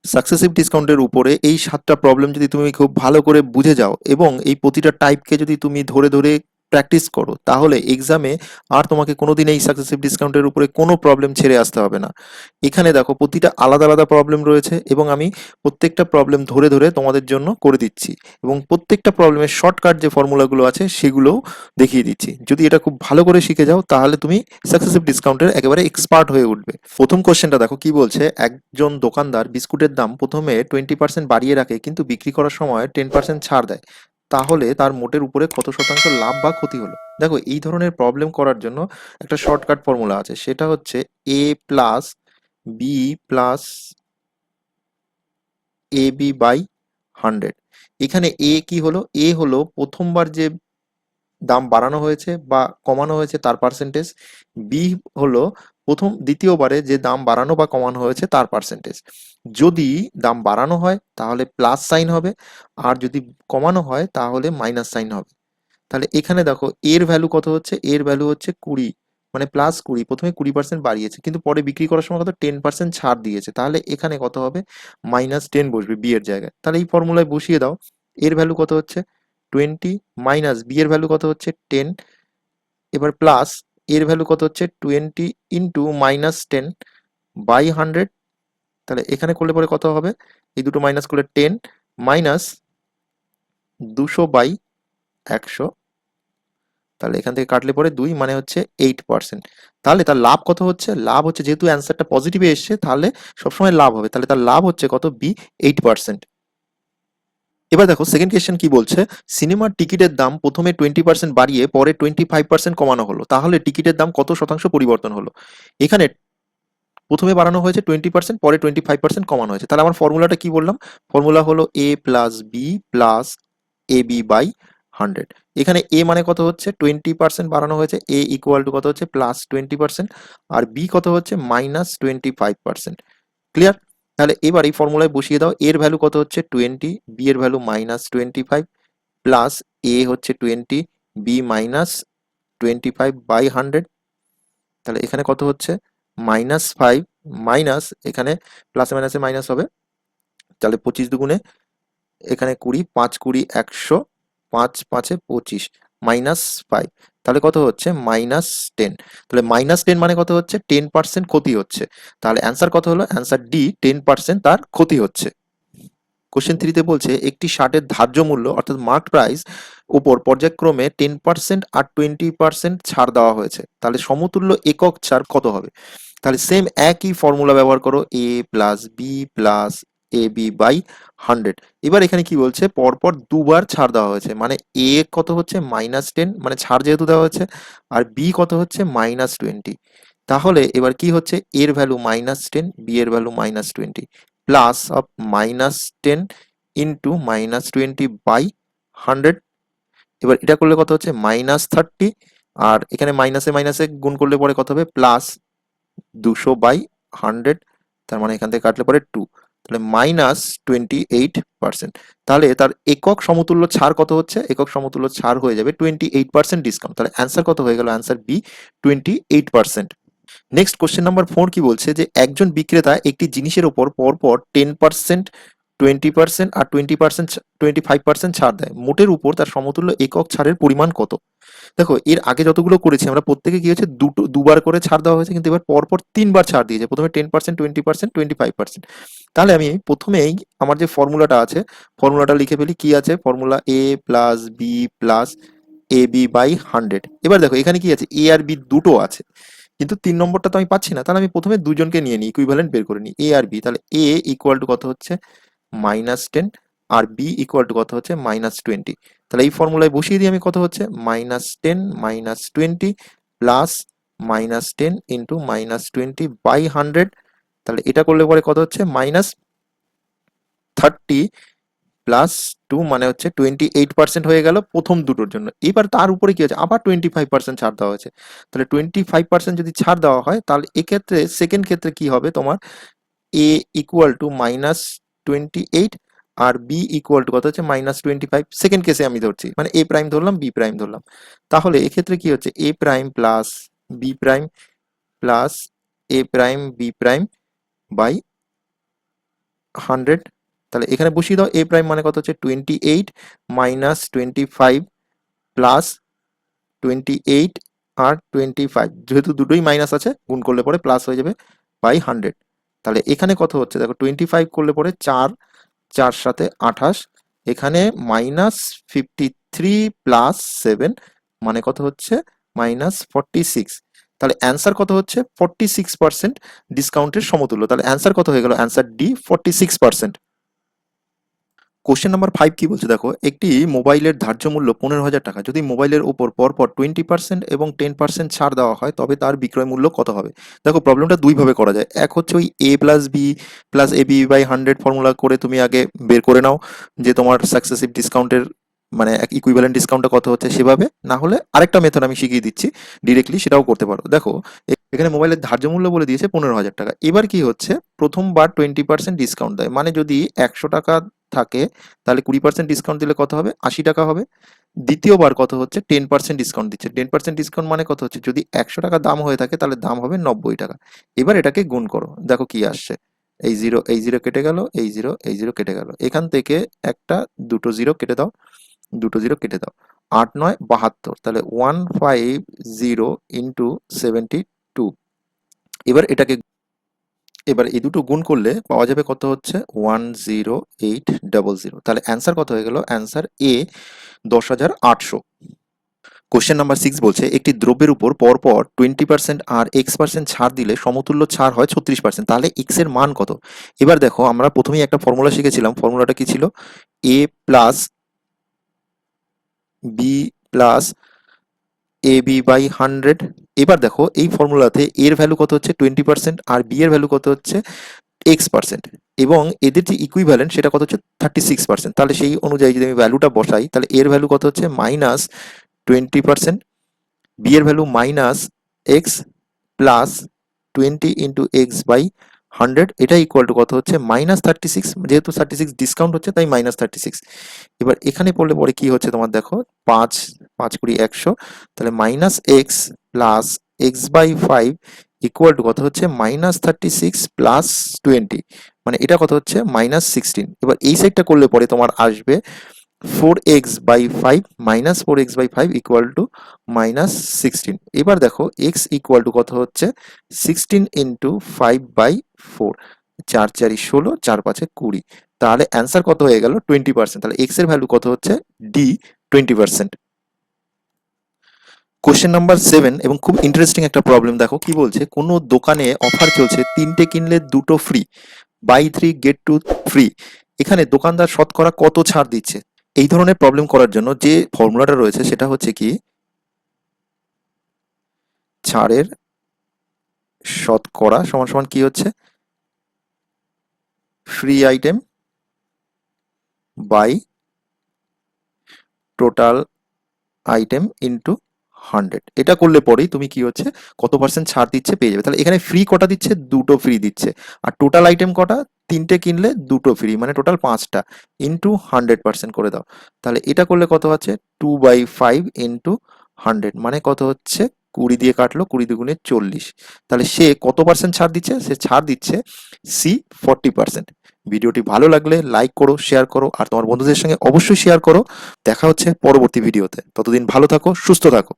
Successive ডিসকাউন্টের উপরে এই 7টা প্রবলেম যদি তুমি খুব ভালো করে বুঝে যাও এবং এই প্রতিটা টাইপকে যদি তুমি ধরে ধরে প্র্যাকটিস করো, তাহলে এক্সামে আর তোমাকে কোনোদিন এই সাকসেসিভ ডিসকাউন্টের উপরে কোনো প্রবলেম ছেড়ে আসতে হবে না। এখানে দেখো প্রতিটা আলাদা আলাদা প্রবলেম রয়েছে এবং আমি প্রত্যেকটা প্রবলেম ধরে ধরে তোমাদের জন্য করে দিচ্ছি এবং প্রত্যেকটা প্রবলেমের শর্টকাট যে ফর্মুলাগুলো আছে সেগুলোও দেখিয়ে দিচ্ছি। যদি এটা খুব ভালো করে শিখে যাও তাহলে তুমি সাকসেসিভ ডিসকাউন্টের একেবারে এক্সপার্ট হয়ে উঠবে। প্রথম কোশ্চেনটা দেখো কি বলছে, একজন দোকানদার বিস্কুটের দাম প্রথমে 20% বাড়িয়ে রাখে কিন্তু বিক্রি করার সময় 10% ছাড় দেয়, তাহলে তার মোটের উপরে কত শতাংশ লাভ বা ক্ষতি হলো? দেখো এই ধরনের প্রবলেম করার জন্য একটা শর্টকাট ফর্মুলা আছে, সেটা হচ্ছে A plus B plus A B by 100। এখানে এ কি হলো? এ হলো প্রথমবার যে দাম বাড়ানো হয়েছে বা কমানো হয়েছে তার পার্সেন্টেজ। বি হলো দ্বিতীয়বারে যে দাম বাড়ানো বা কমানো হয়েছে তার পার্সেন্টেজ। যদি দাম বাড়ানো হয় তাহলে প্লাস সাইন হবে, আর যদি কমানো হয় তাহলে মাইনাস সাইন হবে। তাহলে এখানে দেখো এর ভ্যালু কত হচ্ছে? এর ভ্যালু হচ্ছে 20, মানে +20। প্রথমে 20% বাড়িয়েছে কিন্তু পরে বিক্রি করার সময় কত 10% ছাড় দিয়েছে, তাহলে এখানে কত হবে? -10 বসবে বি এর জায়গায়। তাহলে এই ফর্মুলায় বসিয়ে দাও। এর ভ্যালু কত হচ্ছে? 20 মাইনাস বি এর ভ্যালু কত হচ্ছে? 10। এবার প্লাস এর ভ্যালু কত হচ্ছে? 20 ইন্টু -10 বাই 100। তাহলে এখানে করলে পরে কত হবে? এই দুটো মাইনাস করলে 10 মাইনাস 200 বাই 100। তাহলে এখান থেকে কাটলে পরে 2 মানে হচ্ছে 8%। তাহলে তার লাভ কত হচ্ছে? লাভ হচ্ছে, যেহেতু অ্যান্সারটা পজিটিভে এসছে তাহলে সবসময় লাভ হবে, তাহলে তার লাভ হচ্ছে কত? বি 8%। এবার দেখো সেকেন্ড কোয়েশ্চেন কি বলছে, সিনেমার টিকিটের দাম প্রথমে 20% বাড়িয়ে পরে 25% কমানো হলো, তাহলে টিকিটের দাম কত শতাংশ পরিবর্তন হলো? এখানে প্রথমে বাড়ানো হয়েছে 20%, পরে 25% কমানো হয়েছে। তাহলে আমার ফর্মুলাটা কি বললাম? ফর্মুলা হলো A plus B plus A B by 100। এখানে এ মানে কত হচ্ছে? 20% বাড়ানো হয়েছে, এ ইকুয়াল টু কত হচ্ছে? +20%। আর বি কত হচ্ছে? -25%। ক্লিয়ার? তাহলে এবার এই ফর্মুলায় বসিয়ে দাও। এর ভ্যালু কত হচ্ছে? 20, বি এর ভ্যালু -25, প্লাস এ হচ্ছে 20, বি -25 বাই 100। তাহলে এখানে কত হচ্ছে? -5 মাইনাস, এখানে প্লাসে মাইনাসে মাইনাস হবে, তাহলে 25 দুগুণে এখানে 20, 5 20 100, 5 5 এ 25, -5। তাহলে কত হচ্ছে? -10। তাহলে -10 মানে কত হচ্ছে? 10% ক্ষতি হচ্ছে। তাহলে অ্যান্সার কত হলো? অ্যান্সার ডি, 10% তার ক্ষতি হচ্ছে। কোশ্চেন 3 তে বলছে একটি শার্টের ধার্য মূল্য অর্থাৎ মার্ক প্রাইস উপর পর্যায়ক্রমে 10% আর 20% ছাড় দেওয়া হয়েছে, তাহলে সমতুল্য একক ছাড় কত হবে? তাহলে সেম একই ফর্মুলা ব্যবহার করো, A plus B plus A B by 100। এবার এখানে কি বলছে? পরপর দুবার ছাড় দেওয়া হয়েছে, মানে এ কত হচ্ছে? -10, মানে ছাড় যেহেতু দেওয়া হচ্ছে, আর বি কত হচ্ছে? -20। তাহলে এবার কি হচ্ছে? এর ভ্যালু -10, বি এর value -20, plus of -10 into -20 by 100। এবার এটা করলে কত হচ্ছে? -30। আর এখানে মাইনাসে মাইনাসে গুণ করলে পরে কত হবে? +200 বাই 100। তার মানে এখান থেকে কাটলে পরে 2, তাহলে -28%। তাহলে তার একক সমতুল্য ছাড় কত হচ্ছে? একক সমতুল্য ছাড় হয়ে যাবে 28% ডিসকাউন্ট। তাহলে অ্যান্সার কত হয়ে গেল? Answer B, 28%। Next question number 4 কি বলছে, যে একজন বিক্রেতা একটি জিনিসের উপর পরপর 10%, 20% আর 25% ছাড় দেয়, মোটের উপর তার সমতুল্য একক ছাড়ের পরিমাণ কত? দেখো এর আগে যতগুলো করেছি আমরা প্রত্যেকে কি হচ্ছে? দুবার করে ছাড় দেওয়া হয়েছে, কিন্তু এবার পরপর 3বার ছাড় দিয়েছে। প্রথমে 10%, 20%, 25%। তাহলে আমি প্রথমেই আমার যে ফর্মুলাটা আছে, ফর্মুলাটা লিখে ফেলি। কি আছে formula? A plus B plus A B by 100। এবার দেখো এখানে কি আছে? এ আর বি দুটো আছে, কিন্তু 3 নম্বরটা তো আমি পাচ্ছি না। তাহলে আমি প্রথমে দুজনকে নিয়ে নিই, ইকুইভ্যালেন্ট বের করে নিই, এ আর বি। তাহলে এ ইকুয়াল টু কত হচ্ছে? -10, আর বি ইকুয়াল টু কত হচ্ছে? -20। তাহলে এই ফর্মুলায় বসিয়ে দিই আমি, কত হচ্ছে? -10 -20 প্লাস -10 ইন্টু -20 বাই 100। তাহলে এটা করলে পরে কত হচ্ছে? -30 প্লাস 2 মানে হচ্ছে 28% হয়ে গেল প্রথম দুটোর জন্য। এবার তার উপরে কি হচ্ছে? আবার 25% ছাড় দেওয়া হয়েছে। তাহলে 25% যদি ছাড় দেওয়া হয় তাহলে এক্ষেত্রে সেকেন্ড ক্ষেত্রে কি হবে তোমার? এ ইকুয়াল টু -28 আর বি ইকুয়াল টু কত হচ্ছে? -25। সেকেন্ড কেসে আমি ধরছি, মানে এ প্রাইম ধরলাম, বি প্রাইম ধরলাম। তাহলে এক্ষেত্রে কি হচ্ছে? A prime plus B prime plus A prime B prime by 100, তাহলে এখানে বসিয়ে দাও। এ প্রাইম মানে কত হচ্ছে 28 মাইনাস 25 প্লাস 28 আর 25, যেহেতু দুটোই মাইনাস আছে গুণ করলে পরে প্লাস হয়ে যাবে বাই 100। তাহলে এখানে কত হচ্ছে দেখো, 25 করলে পরে 4, 4 সাথে 28, এখানে -53 প্লাস 7 মানে কত হচ্ছে -46। তাহলে অ্যান্সার কত হচ্ছে 46% ডিসকাউন্টের সমতুল্য। তাহলে অ্যান্সার কত হয়ে গেল, অ্যান্সার ডি 46%। কোশ্চেন নাম্বার 5 কি বলছে দেখো, একটি মোবাইলের ধার্য মূল্য 15,000 টাকা। যদি মোবাইলের উপর পরপর 20% এবং 10% ছাড় দেওয়া হয় তবে তার বিক্রয় মূল্য কত হবে? দেখো প্রবলেমটা দুইভাবে করা যায়। এক হচ্ছে ওই a plus B plus A B by 100 formula করে তুমি আগে বের করে নাও যে তোমার সাকসেসিভ ডিসকাউন্টের মানে ইকুইভ্যালেন্ট ডিসকাউন্টটা কত হচ্ছে সেভাবে। না হলে আরেকটা মেথড আমি শিখিয়ে দিচ্ছি ডিরেক্টলি, সেটাও করতে পারো। দেখো এখানে মোবাইলের ধার্য মূল্য বলে দিয়েছে 15,000 টাকা। এবার কি হচ্ছে, প্রথমবার 20% ডিসকাউন্ট দেয়, মানে যদি 100 টাকা থাকে তাহলে 20% ডিসকাউন্ট দিলে কত হবে, 80 টাকা হবে। দ্বিতীয়বার কত হচ্ছে 10% ডিসকাউন্ট দিচ্ছে। 10% ডিসকাউন্ট মানে কত হচ্ছে, যদি 100 টাকা দাম হয়ে থাকে তাহলে দাম হবে 90 টাকা। এবার এটাকে গুণ করো, দেখো কি আসছে। এই জিরো কেটে গেল, এই জিরো কেটে গেল, এখান থেকে একটা দুটো জিরো কেটে দাও, দুটো জিরো কেটে দাও, 8 9 72, তাহলে 150 ইন্টু 72। এবার এটাকে, এবার এই দুটো গুণ করলে পাওয়া যাবে কত হচ্ছে 10800। তাহলে অ্যান্সার কত হয়ে গেল, অ্যান্সার এ 10,800। কোশ্চেন নাম্বার 6 বলছে একটি দ্রব্যের উপর পরপর 20% আর x% ছাড় দিলে সমতুল্য ছাড় হয় 36%, তাহলে x এর মান কত? এবার দেখো আমরা প্রথমেই একটা ফর্মুলা শিখেছিলাম, ফর্মুলাটা কি ছিল, a plus B plus A B by 100। এবার দেখো এই ফর্মুলাতে এর ভ্যালু কত হচ্ছে 20% আর বি এর ভ্যালু কত হচ্ছে x%, এবং এদের যে ইকুইভ্যালেন্ট সেটা কত হচ্ছে 36%। তাহলে সেই অনুযায়ী যদি আমি ভ্যালুটা বসাই তাহলে এর ভ্যালু কত হচ্ছে -20%, বি এর value -x plus 20 into x by 100, এটা ইকুয়াল টু কত হচ্ছে -36। যেহেতু 36 ডিসকাউন্ট হচ্ছে তাই -36। এবার এখানে পড়লে পরে কি হচ্ছে তোমার দেখো, 5 5 কুড়ি 100, তাহলে -x plus x by 5 equal to কত হচ্ছে -36 প্লাস 20, মানে এটা কত হচ্ছে -16। এবার এই সাইডটা করলে পরে তোমার আসবে 4x/5 -4x/5 ইকুয়াল টু -16। এবার দেখো x ইকুয়াল টু কত হচ্ছে 16 ইন্টু 5/4, 4 4 16, 4 5 20, তাহলে অ্যান্সার কত হয়ে গেল 20%। তাহলে x এর ভ্যালু কত হচ্ছে ডি 20%। কোশ্চেন নাম্বার 7 এবং খুব ইন্টারেস্টিং একটা প্রবলেম, দেখো কি বলছে, কোনো দোকানে অফার চলছে 3টে কিনলে 2টো ফ্রি, বাই 3 গেট 2 ফ্রি। এখানে দোকানদার শতকরা কত ছাড় দিচ্ছে? এই ধরনের প্রবলেম করার জন্য যে ফর্মুলাটা রয়েছে সেটা হচ্ছে কি, ছাড়ের শতকরা সমান সমান কি হচ্ছে, free item by total item into 100। এটা করলে পরেই তুমি কি হচ্ছে কত পার্সেন্ট ছাড় দিচ্ছে পেয়ে যাবে। তাহলে এখানে ফ্রি কটা দিচ্ছে, দুটো ফ্রি দিচ্ছে, আর টোটাল আইটেম কটা, 3টে কিনলে 2টো ফ্রি, মানে টোটাল 5টা, ইন্টু 100% করে দাও। তাহলে এটা করলে কত হচ্ছে 2/5 ইন্টু 100, মানে কত হচ্ছে 20 দিয়ে কাটলো, 20 দুগুণে 40। তাহলে সে কত পার্সেন্ট ছাড় দিচ্ছে, সে ছাড় দিচ্ছে সি 40%। ভিডিওটি ভালো লাগলে লাইক করো, শেয়ার করো, আর তোমার বন্ধুদের সঙ্গে অবশ্যই শেয়ার করো। দেখা হচ্ছে পরবর্তী ভিডিওতে। ততদিন ভালো থাকো, সুস্থ থাকো।